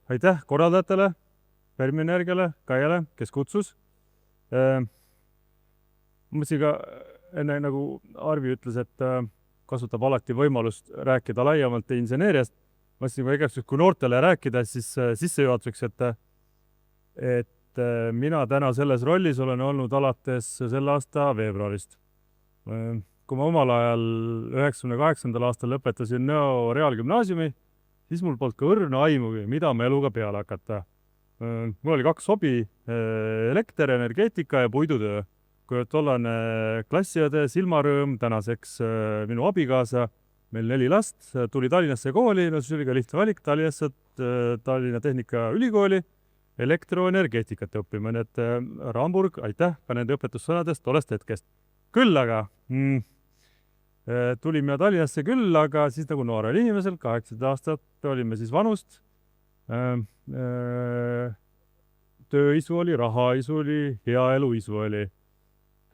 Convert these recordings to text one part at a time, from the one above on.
aitäh korraldajatele, Fermi Energiale, Kaiale, kes kutsus. Mõtlesin ka enne nagu Arvi ütles, et kasutab alati võimalust rääkida laiemalt inseneeriast. Mõtlesin ka igaks, kui noortele rääkida, siis sissejuhatuseks, et mina täna selles rollis olen olnud alates selle aasta veebruarist. Kui ma omal ajal 98. aastal lõpetasin Nõo reaalgümnaasiumi, siis mul polnud ka õrna aimugi, mida ma eluga peale hakata. Mul oli 2 hobi, elekter, energeetika ja puidutöö. Kui tollane klassiõde Silmarõõm, tänaseks minu abikaasa, meil 4 last, tuli Tallinnasse kooli, no siis oli ka lihtne valik Tallinnasse, Tallinna Tehnikaülikooli elektroenergeetikat õppima, nii et Ramburg, aitäh ka nende õpetussõnadest tollest hetkest. Küll aga tulime Tallinnasse küll, aga siis nagu noorel inimesel, 18 aastat olime siis vanust. Tööisu oli, rahaisu oli, hea eluisu oli.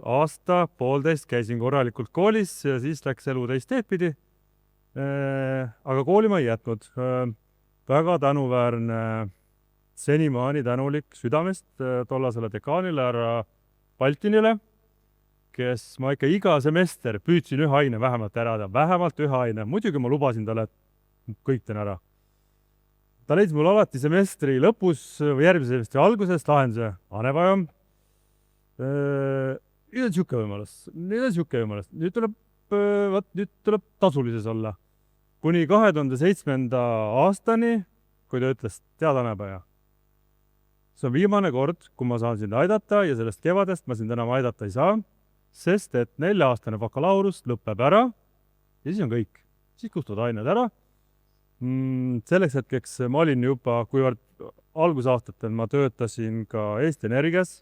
Aasta, poolteist käisin korralikult koolis ja siis läks elu teist teed pidi. Aga kooli ma ei jätnud. Väga tänuväärne, senimaani tänulik südamest tollasele dekaanile härra Baltinile, kes ma ikka iga semester püüdsin ühe aine vähemalt ära, vähemalt ühe aine. Muidugi ma lubasin talle, et kõik teen ära. Ta leidis mul alati semestri lõpus või järgmise semestri alguses lahenduse. Anevajam. Nüüd on siuke võimalus. Nüüd tuleb tasulises olla. Kuni 2007. aastani, kui ta ütles, tead Anepaja, see on viimane kord, kui ma saan sind aidata ja sellest kevadest ma sind enam aidata ei saa, sest et 4-aastane bakalaurus lõpeb ära ja siis on kõik. Siis kustuvad ained ära. Selleks hetkeks ma olin juba, kuivõrd algusaastatel ma töötasin ka Eesti Energias,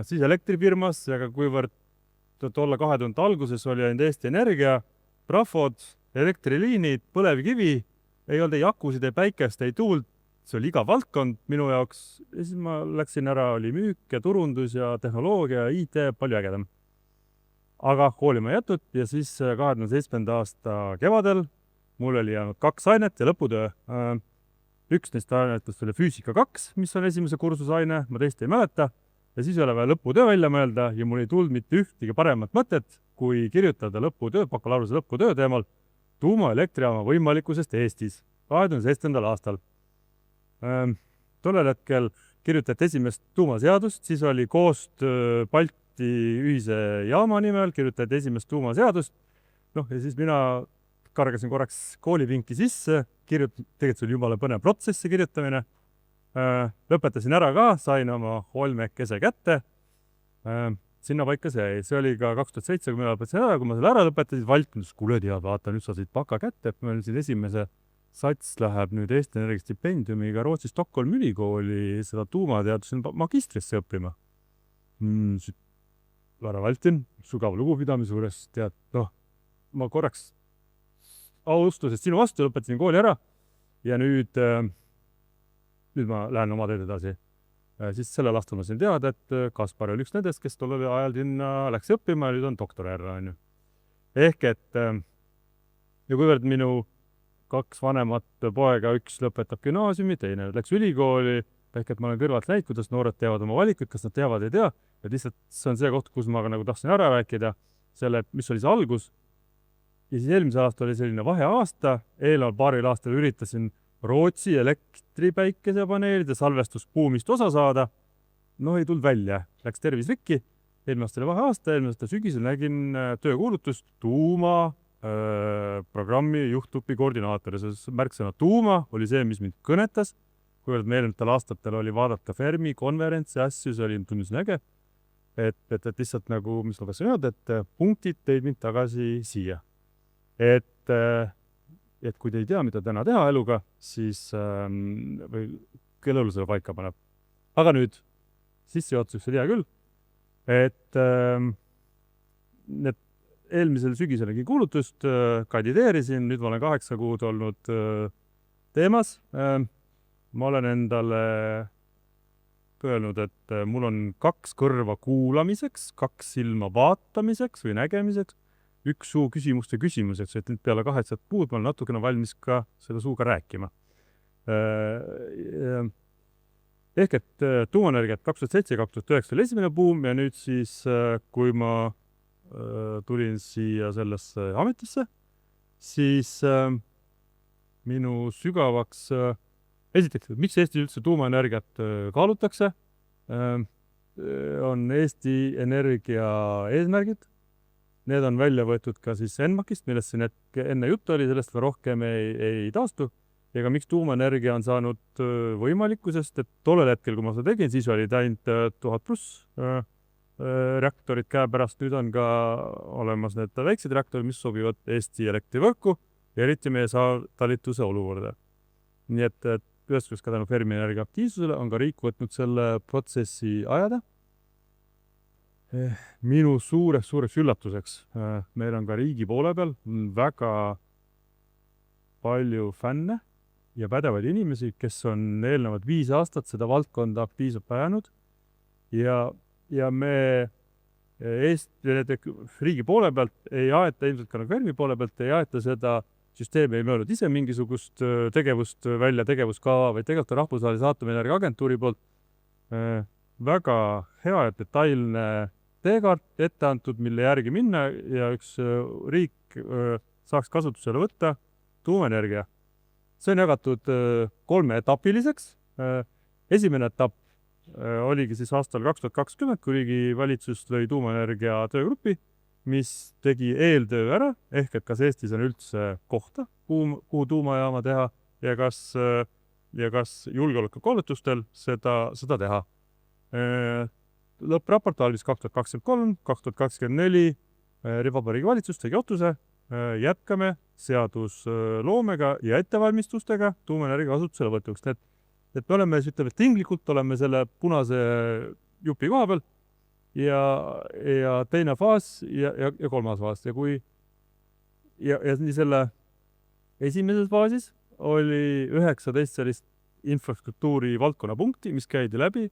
siis elektrifirmas, aga kuivõrd tolla 2000 alguses oli ainult Eesti Energia, trafod, elektriliinid, põlevkivi, ei olnud ei akusid, ei päikest, ei tuult, see oli iga valdkond minu jaoks. Ja siis ma läksin ära, oli müük ja turundus ja tehnoloogia ja IT, palju ägedam. Aga kooli ma jätud ja siis 2007. aasta kevadel mul oli jäänud 2 ainet ja lõputöö. Üks neist ainetest oli füüsika 2, mis on esimese kursusaine, ma teist ei mäleta. Ja siis oli vaja lõputöö välja mõelda ja mul ei tulnud mitte ühtegi paremat mõtet, kui kirjutada lõputöö, bakalaureuse lõputöö teemal tuumaelektrijaama võimalikkusest Eestis 2007. aastal. Tollel hetkel kirjutati esimest tuumaseadust, siis oli koostöö Balti ühise jaama nimel, kirjutati esimest tuumaseadust. Ja siis mina kargasin korraks koolipinki sisse, tegelikult see oli jumala põnev protsessi kirjutamine. Lõpetasin ära ka, sain oma olmekese kätte. Sinna paika see oli ka 2007, kui ma lõpetasin ära, kui ma selle ära lõpetasin, Valtnus, kuule tead, vaata, nüüd sa said baka kätte, et meil siin esimese sats läheb nüüd Eesti Energia stipendiumiga Rootsi Stockholmi ülikooli seda tuumateaduse magistrisse õppima. Lara Valtin, sügav lugupidamise juures, tead, ma korraks austusest sinu vastu lõpetasin kooli ära ja nüüd ma lähen oma teed edasi. Siis sellel aastal ma sain teada, et Kaspar oli üks nendest, kes tollel ajal sinna läks õppima ja nüüd on doktorjärg. Ehk et ja kuivõrd minu 2 vanemat poega, üks lõpetab gümnaasiumi, teine läks ülikooli, ehk et ma olen kõrvalt näinud, kuidas noored teevad oma valikuid, kas nad teavad, ei tea. Ja lihtsalt see on see koht, kus ma nagu tahtsin ära rääkida selle, mis oli see algus. Ja siis eelmisel aasta oli selline vaheaasta, eelneval paaril aastal üritasin Rootsi elektripäikesepaneelide salvestusbuumist osa saada. Ei tulnud välja, läks tervis rikki. Eelmine aasta oli vaheaasta, eelmine aasta sügisel nägin töökuulutust tuuma programmi juhtupi koordinaator. See märksõna tuuma oli see, mis mind kõnetas. Kuivõrd eelmistel aastatel oli vaadata Fermi konverentsi asju, see oli tunnisin äge. Et lihtsalt nagu, mis ma tahtsin öelda, et punktid teid mind tagasi siia. Et kui te ei tea, mida täna teha eluga, siis või kelle elu selle paika paneb. Aga nüüd, sissejuhatuseks oli hea küll, et eelmisel sügisel nägin kuulutust, kandideerisin, nüüd ma olen 8 kuud olnud teemas. Ma olen endale öelnud, et mul on 2 kõrva kuulamiseks, 2 silma vaatamiseks või nägemiseks, 1 suu küsimuseks, et nüüd peale 8 kuud ma olen natukene valmis ka selle suuga rääkima. Ehk et tuumaenergiat 2007-2009 oli esimene buum ja nüüd siis, kui ma tulin siia sellesse ametisse, siis minu sügavaks esiteks, miks Eestis üldse tuumaenergiat kaalutakse, on Eesti Energia eesmärgid. Need on välja võetud ka siis ENMAK-ist, millest siin enne juttu oli, sellest rohkem ei taastu. Ja ka miks tuumaenergia on saanud võimalikku, sest et tollel hetkel, kui ma seda tegin, siis olid ainult 1000+ reaktorid käepärast. Nüüd on ka olemas need väiksed reaktorid, mis sobivad Eesti elektrivõrku ja eriti meie saartalituse olukorda. Nii et ühesõnaga ka tänu Fermi Energia aktiivsusele on ka riik võtnud selle protsessi ajada. Minu suureks üllatuseks meil on ka riigi poole peal väga palju fänne ja pädevaid inimesi, kes on eelnevad 5 aastat seda valdkonda aktiivselt ajanud ja me riigi poole pealt ei aeta, ilmselt ka Fermi poole pealt ei aeta seda süsteemi, ei mõelnud ise mingisugust tegevust välja, tegevuskava, vaid tegelikult on Rahvusvahelise Aatomienergia Agentuuri poolt väga hea ja detailne teekaart ette antud, mille järgi minna ja üks riik saaks kasutusele võtta tuumaenergia. See on jagatud 3 etapiliseks. Esimene etapp oligi siis aastal 2020, kui riigi valitsus lõi tuumaenergia töögrupi, mis tegi eeltöö ära, ehk et kas Eestis on üldse kohta, kuhu tuumajaama teha ja kas julgeolekukaalutlustel seda teha. Lõppraport valmis 2023, 2024 Vabariigi Valitsus tegi otsuse, jätkame seadusloomega ja ettevalmistustega tuumaenergia kasutusele võtuks. Et me oleme, ütleme, tinglikult oleme selle punase jupi koha peal ja teine faas ja kolmas faas. Ja nii selle esimeses faasis oli 19 sellist infrastruktuuri valdkonna punkti, mis käidi läbi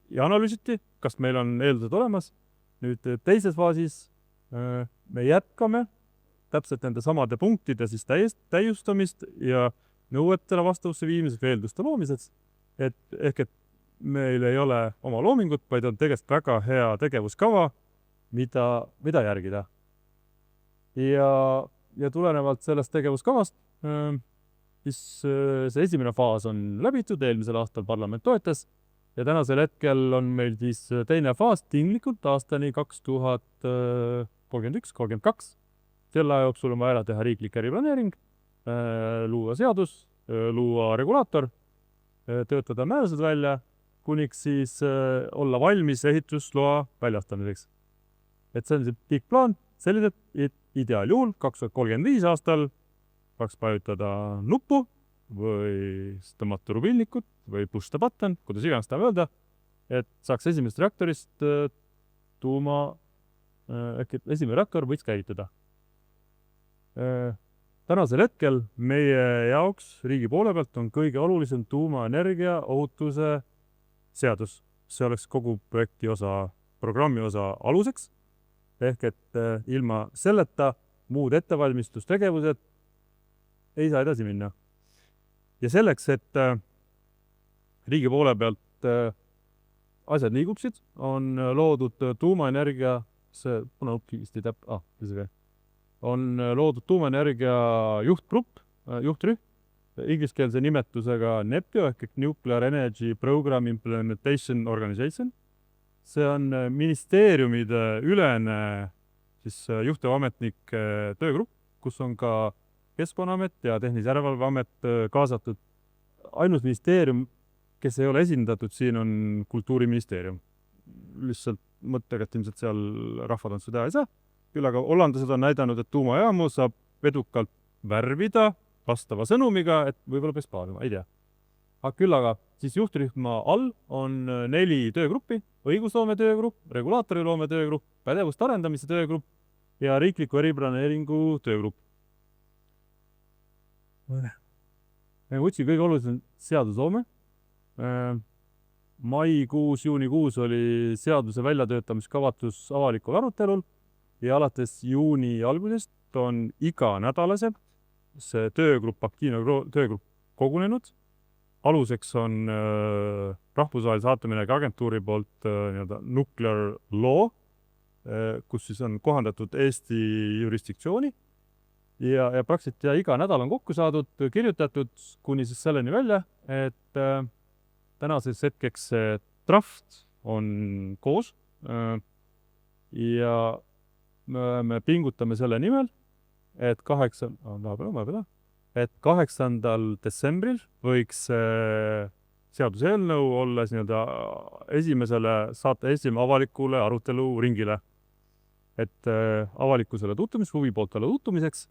ja analüüsiti, kas meil on eeldused olemas. Nüüd teises faasis me jätkame täpselt nende samade punktide siis täiustamist ja nõuetele vastavusse viimiseks ja eelduste loomiseks. Ehk et meil ei ole oma loomingut, vaid on tegelikult väga hea tegevuskava, mida järgida. Ja tulenevalt sellest tegevuskavast, siis see esimene faas on läbitud, eelmisel aastal parlament toetas ja tänasel hetkel on meil siis teine faas tinglikult aastani 2031-2032. Selle aja jooksul on vaja teha riiklik äriplaneering, luua seadus, luua regulaator, töötada määrused välja, kuniks siis olla valmis ehitusloa väljastamiseks. Et see on see pikk plaan, selline ideaaljuhul 2035 aastal saaks vajutada nuppu või tõmmata rubilnikut või push the button, kuidas iganes tahab öelda, et saaks esimesest reaktorist ehk et esimene reaktor võiks käivitada. Tänasel hetkel meie jaoks riigi poole pealt on kõige olulisem tuumaenergia ohutuse seadus. See oleks kogu projekti osa, programmi osa aluseks. Ehk et ilma selleta muud ettevalmistustegevused ei saa edasi minna. Ja selleks, et riigi poole pealt asjad liiguksid, on loodud tuumaenergia, see on loodud tuumaenergia juhtrühm, ingliskeelse nimetusega NEPIO ehk Nuclear Energy Program Implementation Organization. See on ministeeriumide ülene juhtivametnike töögrupp, kus on ka Keskkonnaamet ja Tehnilise Järelevalve Amet kaasatud. Ainus ministeerium, kes ei ole esindatud siin, on Kultuuriministeerium. Lihtsalt mõttega, et ilmselt seal rahvatantsu teha ei saa. Küll aga hollandlased on näidanud, et tuumajaamu saab edukalt värvida vastava sõnumiga, et võib-olla peaks plaanima, ei tea. Küll aga siis juhtrühma all on 4 töögruppi, õigusloome töögrupp, regulaatoriloome töögrupp, pädevuste arendamise töögrupp ja riikliku eriplaneeringu töögrupp. Kõige olulisem seadusloome. Maikuus, juunikuus oli seaduse väljatöötamiskavatus avalikul arutelul ja alates juuni algusest on iganädalaselt see töögrupp, aktiivne töögrupp kogunenud. Aluseks on rahvusvahelise aatomienergia agentuuri poolt nuclear law, kus siis on kohandatud Eesti jurisdiktsiooni ja praktiliselt iga nädal on kokku saadud, kirjutatud kuni siis selleni välja, et tänaseks hetkeks see draft on koos ja me pingutame selle nimel, et 8. detsembril võiks seaduseelnõu olla saata esimene avalikule arutelu ringile, et avalikkusele tutvumiseks, huvipooltele tutvumiseks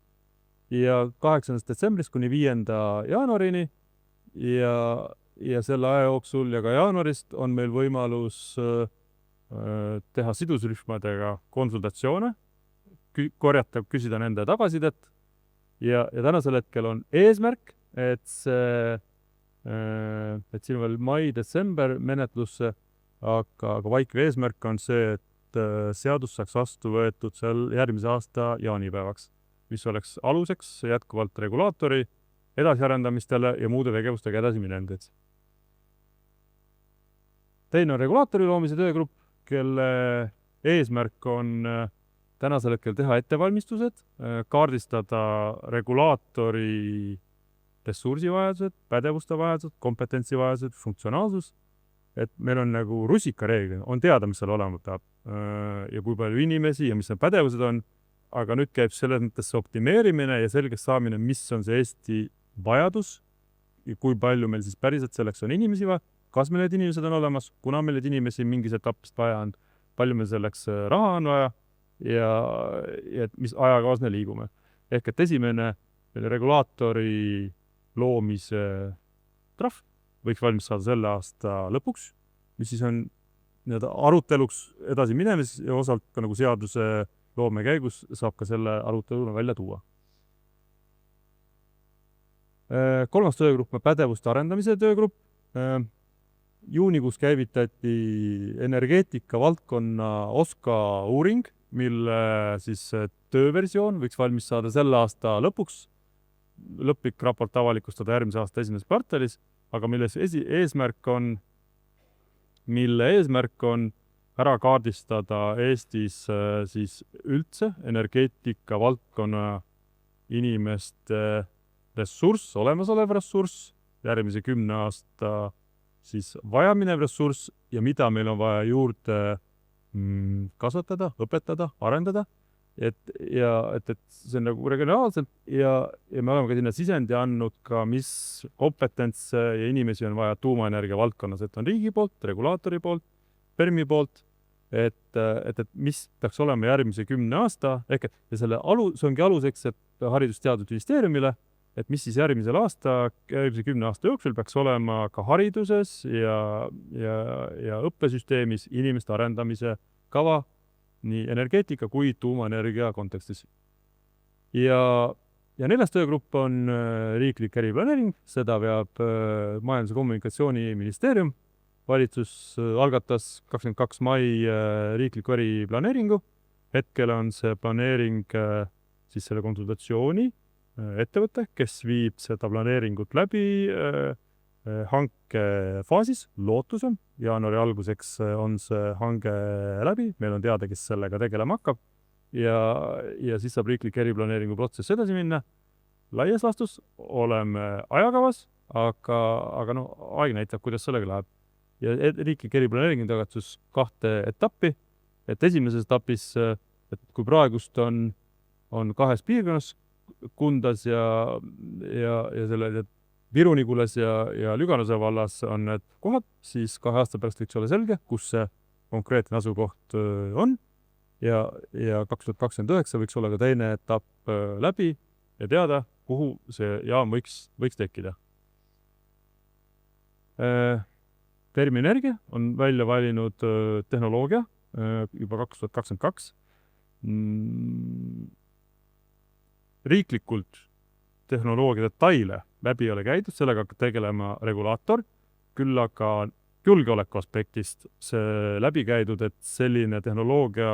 ja 8. detsembrist kuni 5. jaanuarini ja selle aja jooksul ja ka jaanuarist on meil võimalus teha sidusrühmadega konsultatsioone, küsida nende tagasisidet ja tänasel hetkel on eesmärk, et siin on veel mai-detsember menetlusse, aga vaikiv eesmärk on see, et seadus saaks vastu võetud seal järgmise aasta jaanipäevaks, mis oleks aluseks jätkuvalt regulaatori edasiarendamistele ja muude tegevustega edasi minendeks. Teine on regulaatori loomise töögrupp, kelle eesmärk on tänasel hetkel teha ettevalmistused, kaardistada regulaatori ressursivajadused, pädevuste vajadused, kompetentsivajadused, funktsionaalsus, et meil on nagu rusikareeglid, on teada, mis seal olema peab ja kui palju inimesi ja mis need pädevused on, aga nüüd käib selles mõttes optimeerimine ja selgeks saamine, mis on see Eesti vajadus ja kui palju meil siis päriselt selleks on inimesi vaja, kas meil need inimesed on olemas, kuna meil neid inimesi mingis etapist vaja on, palju meil selleks raha on vaja ja mis ajakavas me liigume. Ehk et esimene regulaatori loomise trahv võiks valmis saada selle aasta lõpuks, mis siis on aruteluks edasi minemis ja osalt ka nagu seaduse loome käigus saab ka selle aruteluna välja tuua. Kolmas töögrupp on pädevuste arendamise töögrupp. Juunikuus käivitati energeetika valdkonna OSKA uuring, mille siis tööversioon võiks valmis saada selle aasta lõpuks, lõplik raport avalikustada järgmise aasta esimeses kvartalis, aga mille eesmärk on ära kaardistada Eestis siis üldse energeetika valdkonna inimeste ressurss, olemasolev ressurss, järgmise 10 aasta siis vajaminev ressurss ja mida meil on vaja juurde kasvatada, õpetada, arendada, et see on nagu regionaalselt ja me oleme ka sinna sisendi andnud ka, mis kompetentse ja inimesi on vaja tuumaenergia valdkonnas, et on riigi poolt, regulaatori poolt, PERMi poolt, et mis peaks olema järgmise 10 aasta, ehk et see ongi aluseks, et Haridus- ja Teadusministeeriumile, et mis siis järgmise 10 aasta jooksul peaks olema ka hariduses ja õppesüsteemis inimeste arendamise kava nii energeetika kui tuumaenergia kontekstis. Ja 4. töögrupp on riiklik eriplaneering, seda veab Majandus- ja Kommunikatsiooniministeerium. Valitsus algatas 22. mai riikliku eriplaneeringu. Hetkel on see planeering siis selle konsultatsiooni ettevõte, kes viib seda planeeringut läbi hanke faasis, lootus on, jaanuari alguseks on see hange läbi, meil on teada, kes sellega tegelema hakkab ja siis saab riiklik eriplaneeringu protsess edasi minna. Laias laastus oleme ajakavas, aga aeg näitab, kuidas sellega läheb. Ja riiklik eriplaneering on tagatud 2 etappi, et esimeses etapis, et kui praegust on 2 piirkonnas, Kundas ja selle Viru-Nigulas ja Lüganuse vallas on need kohad, siis 2 aasta pärast võiks olla selge, kus see konkreetne asukoht on ja 2029 võiks olla ka teine etapp läbi ja teada, kuhu see jaam võiks tekkida. PERMi Energia on välja valinud tehnoloogia juba 2022. Riiklikult tehnoloogia detaile läbi ei ole käidud, sellega hakkab tegelema regulaator, küll aga julgeoleku aspektist see läbi käidud, et selline tehnoloogia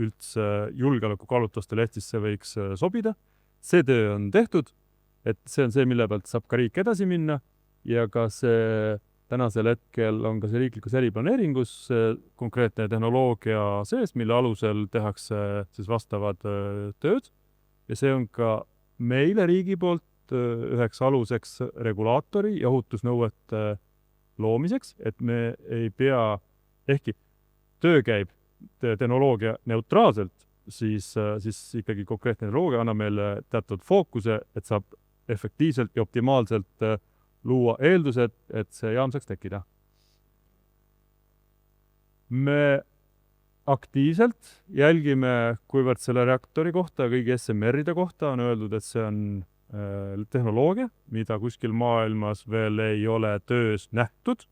üldse julgeoleku kaalutlustel Eestisse võiks sobida. See töö on tehtud et see on see, mille pealt saab ka riik edasi minna ja ka see tänasel hetkel on ka see riiklikus eriplaneeringus konkreetne tehnoloogia sees, mille alusel tehakse siis vastavad tööd ja see on ka meile riigi poolt üheks aluseks regulaatori ja ohutusnõuete loomiseks, et me ei pea, ehkki töö käib tehnoloogia neutraalselt, siis ikkagi konkreetne tehnoloogia annab meile teatud fookuse, et saab efektiivselt ja optimaalselt luua eeldused, et see jaam saaks tekkida. Me aktiivselt jälgime, kuivõrd selle reaktori kohta ja kõigi SMR-ide kohta on öeldud, et see on tehnoloogia, mida kuskil maailmas veel ei ole töös nähtud,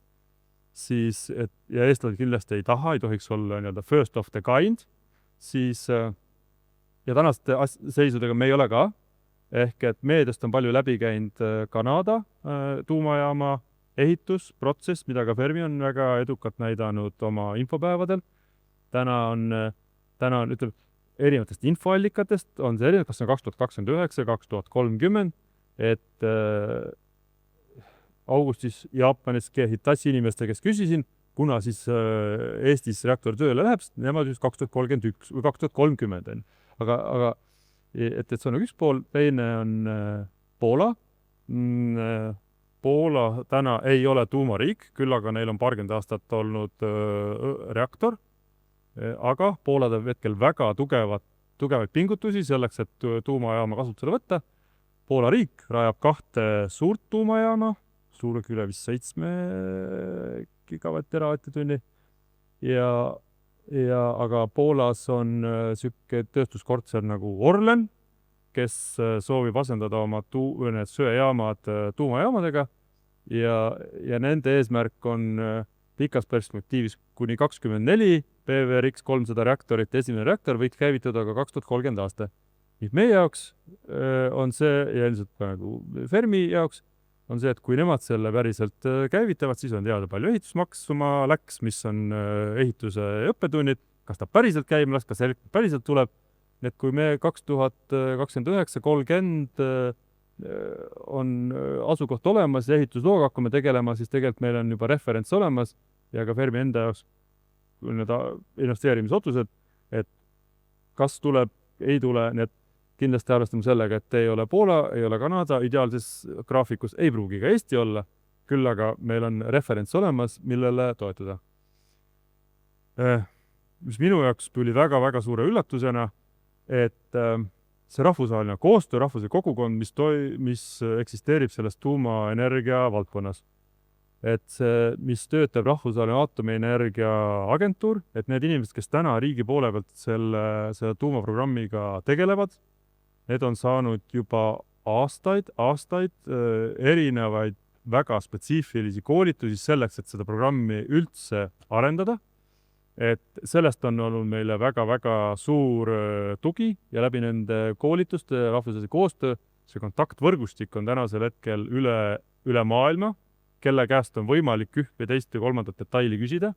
siis, ja eestlased kindlasti ei taha, ei tohiks olla nii-öelda first of the kind, siis ja tänaste seisudega me ei ole ka, ehk et meediast on palju läbi käinud Kanada tuumajaama ehitusprotsess, mida ka Fermi on väga edukalt näidanud oma infopäevadel. Täna on, ütleme, erinevatest infoallikatest on see erinev, kas on 2029, 2030, et augustis Jaapanis Hitachi inimeste, kes küsisin, kuna siis Eestis reaktor tööle läheb, nemad just 2031 või 2030. Aga et see on üks pool, teine on Poola. Poola täna ei ole tuumariik, küll aga neil on paarkümmend aastat olnud reaktor. Aga Poola teeb hetkel väga tugevaid pingutusi selleks, et tuumajaama kasutusele võtta. Poola riik rajab 2 suurt tuumajaama, suurega üle 7 gigavatt-teravatt-tunni aga Poolas on siuke tööstuskortser nagu Orlen, kes soovib asendada oma söejaamad tuumajaamadega ja nende eesmärk on pikas perspektiivis kuni 24 PVRX 300 reaktorit, esimene reaktor võiks käivitada ka 2030 aasta. Meie jaoks on see, ja ilmselt ka nagu Fermi jaoks, on see, et kui nemad selle päriselt käivitavad, siis on teada palju ehitusmaksuma läks, mis on ehituse õppetunnid, kas ta päriselt käima läks, kas päriselt tuleb. Et kui me 2029-30 on asukoht olemas ja ehituslooga hakkame tegelema, siis tegelikult meil on juba referents olemas ja ka Fermi enda jaoks investeerimisotsused, et kas tuleb, ei tule, nii et kindlasti arvestame sellega, et ei ole Poola, ei ole Kanada, ideaalses graafikus ei pruugi ka Eesti olla, küll aga meil on referents olemas, millele toetuda. Mis minu jaoks tuli väga-väga suure üllatusena, et see rahvusvaheline koostöö, rahvusvaheline kogukond, mis eksisteerib selles tuumaenergia valdkonnas. Et see, mis töötab rahvusvaheline aatomienergia agentuur, et need inimesed, kes täna riigi poole pealt selle tuumaprogrammiga tegelevad, need on saanud juba aastaid erinevaid väga spetsiifilisi koolitusi selleks, et seda programmi üldse arendada. Et sellest on olnud meile väga-väga suur tugi ja läbi nende koolituste rahvusvahelise koostöö, see kontaktvõrgustik on tänasel hetkel üle maailma, kelle käest on võimalik ühte, teist ja kolmandat detaili küsida.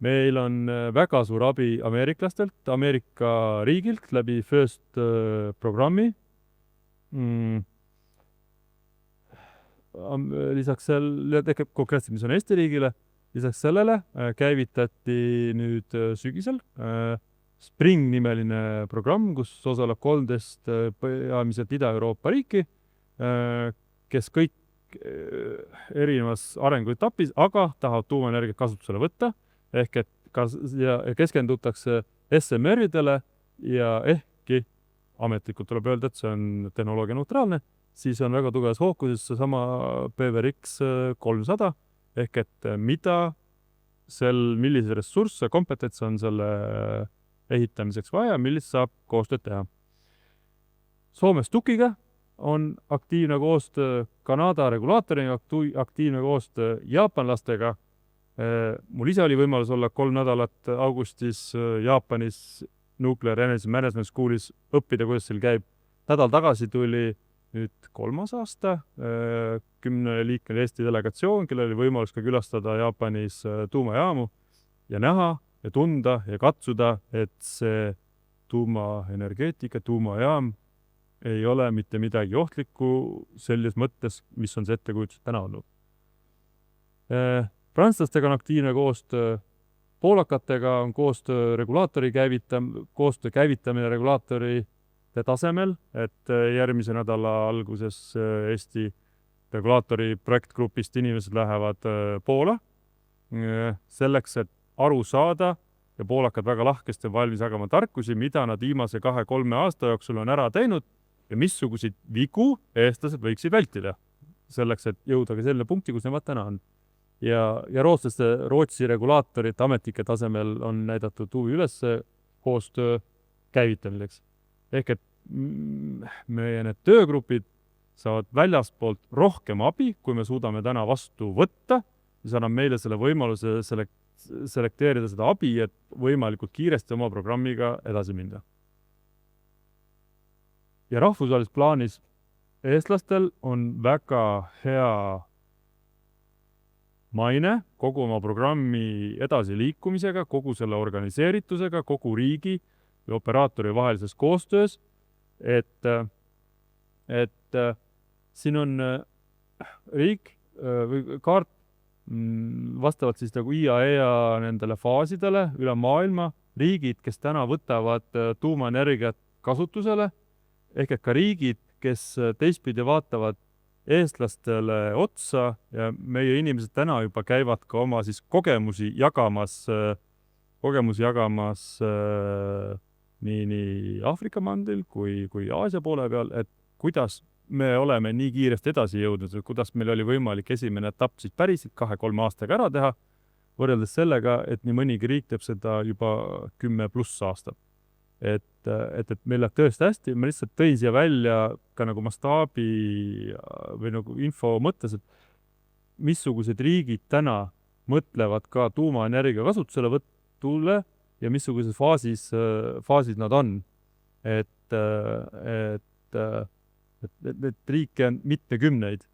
Meil on väga suur abi ameeriklastelt, Ameerika riigilt läbi FIRST programmi. Lisaks selle, konkreetselt, mis on Eesti riigile, lisaks sellele käivitati nüüd sügisel Spring nimeline programm, kus osaleb 13 peamiselt Ida-Euroopa riiki, kes kõik erinevas arenguetapis, aga tahavad tuumaenergiat kasutusele võtta, ehk et keskendutakse SMR-idele ja ehkki ametlikult tuleb öelda, et see on tehnoloogia neutraalne, siis on väga tugevas fookuses seesama PVRX 300, ehk et millise ressursse, kompetents on selle ehitamiseks vaja, millist saab koostööd teha. Soomes Tukiga on aktiivne koostöö Kanada regulaatoriga, aktiivne koostöö jaapanlastega. Mul ise oli võimalus olla 3 nädalat augustis Jaapanis Nuclear Energy Management Schoolis õppida, kuidas seal käib. Nädal tagasi tuli nüüd 3. aasta 10-liikmeline Eesti delegatsioon, kellel oli võimalus ka külastada Jaapanis tuumajaamu ja näha ja tunda ja katsuda, et see tuumaenergeetika, tuumajaam ei ole mitte midagi ohtlikku selles mõttes, mis on see ettekujutus täna olnud. Prantslastega on aktiivne koostöö, poolakatega on koostöö käivitamine regulaatorite tasemel, et järgmise nädala alguses Eesti regulaatori projektgrupist inimesed lähevad Poola selleks, et aru saada ja poolakad väga lahkesti valmis jagama tarkusi, mida nad viimase 2-3 aasta jooksul on ära teinud ja missuguseid vigu eestlased võiksid vältida selleks, et jõuda ka selle punkti, kus nemad täna on. Ja Rootsi regulaatorite ametnike tasemel on näidatud huvi üles koostöö käivitamiseks. Ehk et meie need töögrupid saavad väljaspoolt rohkem abi, kui me suudame täna vastu võtta, mis annab meile selle võimaluse selekteerida seda abi, et võimalikult kiiresti oma programmiga edasi minna. Ja rahvusvahelises plaanis eestlastel on väga hea maine kogu oma programmi edasi liikumisega, kogu selle organiseeritusega, kogu riigi ja operaatori vahelises koostöös, et siin on riik või kaart vastavalt siis nagu IAEA nendele faasidele üle maailma, riigid, kes täna võtavad tuumaenergiat kasutusele, ehk et ka riigid, kes teistpidi vaatavad eestlastele otsa ja meie inimesed täna juba käivad ka oma siis kogemusi jagamas nii Aafrika mandril kui Aasia poole peal, et kuidas me oleme nii kiiresti edasi jõudnud, kuidas meil oli võimalik esimene etapp siis päriselt 2-3 aastaga ära teha, võrreldes sellega, et nii mõnigi riik teeb seda juba 10+ aastat. Et meil läheb tõesti hästi, ma lihtsalt tõin siia välja ka nagu mastaabi või nagu info mõttes, et missugused riigid täna mõtlevad ka tuumaenergia kasutuselevõtule ja missuguses faasis nad on. Et riike on mitmekümneid.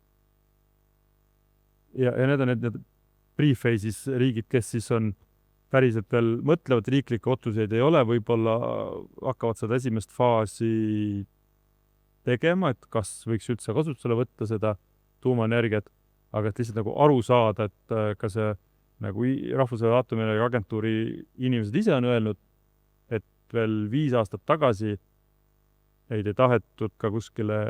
Ja need on need pre-phases riigid, kes siis on päriselt veel mõtlevad, riiklikke otsuseid ei ole, võib-olla hakkavad seda esimest faasi tegema, et kas võiks üldse kasutusele võtta seda tuumaenergiat, aga et lihtsalt nagu aru saada, et ka see nagu Rahvusvahelise Aatomienergia Agentuuri inimesed ise on öelnud, et veel 5 aastat tagasi ei tahetud ka kuskile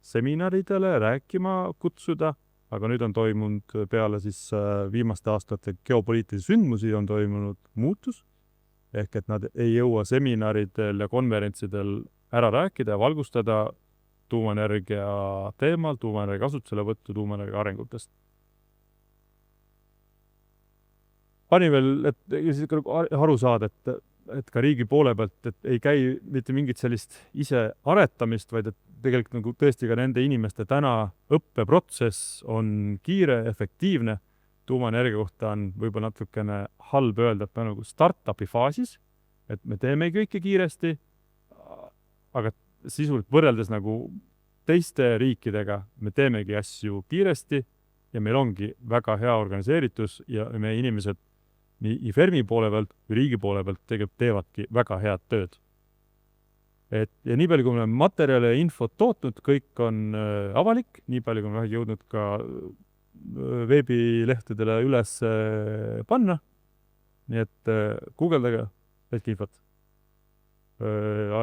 seminaridele rääkima kutsuda, aga nüüd on toimunud peale siis viimaste aastate geopoliitilisi sündmusi on toimunud muutus, ehk et nad ei jõua seminaridel ja konverentsidel ära rääkida ja valgustada tuumaenergia teemal, tuumaenergia kasutuselevõttu, tuumaenergia arengutest. Pani veel, et aru saada, et ka riigi poole pealt, et ei käi mitte mingit sellist ise aretamist, vaid et tegelikult nagu tõesti ka nende inimeste täna õppeprotsess on kiire, efektiivne. Tuumaenergia kohta on võib-olla natukene halb öelda, et ta on nagu startupi faasis, et me teeme kõike kiiresti, aga sisuliselt võrreldes nagu teiste riikidega me teemegi asju kiiresti ja meil ongi väga hea organiseeritus ja meie inimesed nii Fermi poole pealt või riigi poole pealt tegelikult teevadki väga head tööd. Ja nii palju, kui me oleme materjale ja infot tootnud, kõik on avalik, nii palju, kui me jõudnud ka veebilehtedele üles panna. Nii et guugeldage väike infot.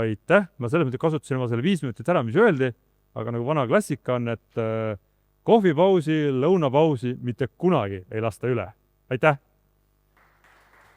Aitäh! Ma selles mõttes kasutasin oma selle 5 minutit ära, mis öeldi, aga nagu vana klassika on, et kohvipausi, lõunapausi mitte kunagi ei lasta üle. Aitäh!